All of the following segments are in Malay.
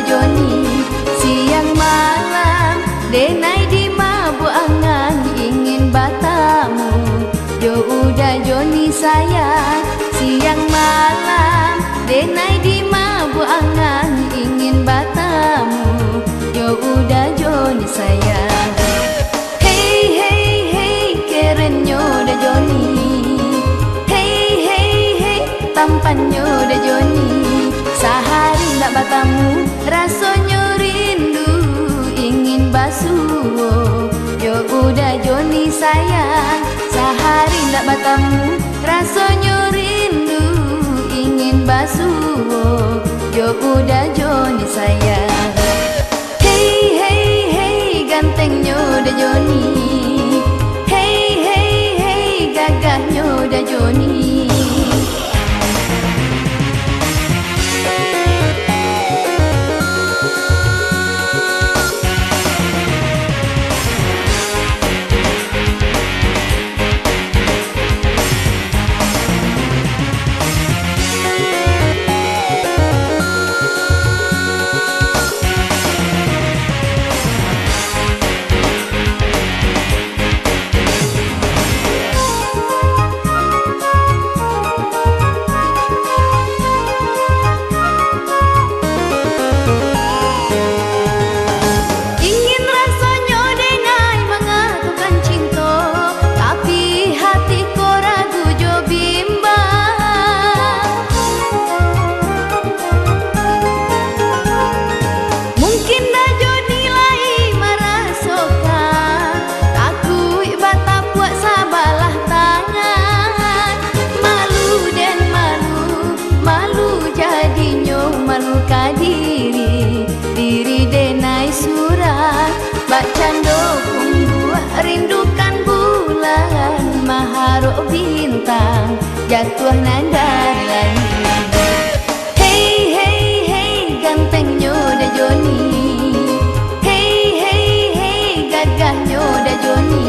Joni. Siang malam denai di mabuk angan ingin batamu. Jo udah Joni sayang. Siang malam denai di mabuk angan ingin batamu. Jo udah Joni sayang. Hey hey hey kerennya udah Joni. Hey hey hey tampannya udah Joni. Sehari ndak batamu rasanya rindu ingin basuh. Jo udah Joni sayang. Sehari ndak batamu rasanya rindu ingin basuh. Jo udah Joni sayang. Hey hey hey gantengnya udah Joni. Hey hey hey gagahnya udah Joni. Bak cando buah rindukan bulan, maharok bintang jatuh dari langit. Hey hey hey gantengnya udah Joni. Hey hey hey gagahnya udah Joni.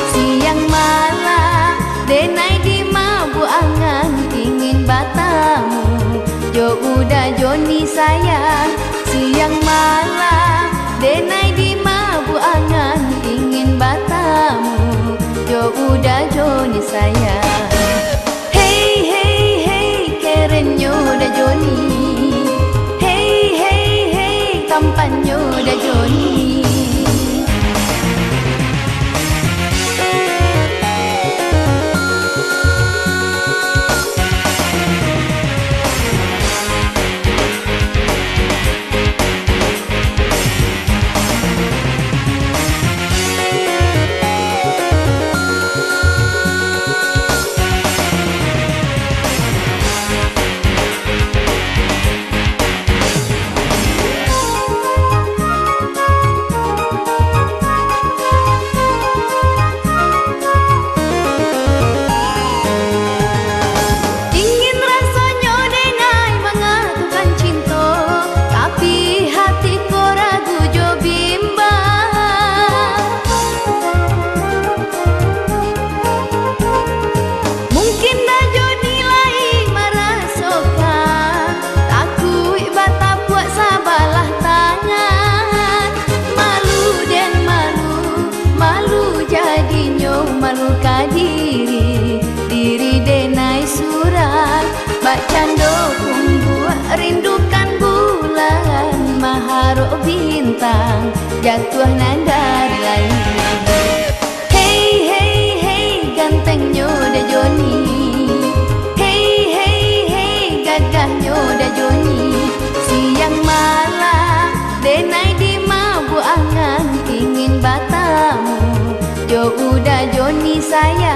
Siang malam denai di mabuk angan ingin batamu. Jo udah Joni sayang. Siang malam denai di mabuk angan ingin batamu. Jo udah Joni sayang. Hey hey hey kerennya udah Joni. Hey hey hey tampannya udah Joni. Bak cando buah rindukan bulan, maharok bintang jatuh dari langit. Hey hey hey gantengnya udah Joni. Hey hey hey gagahnya udah Joni. Siang malam denai di mabuk angan ingin batamu. Jo udah Joni sayang.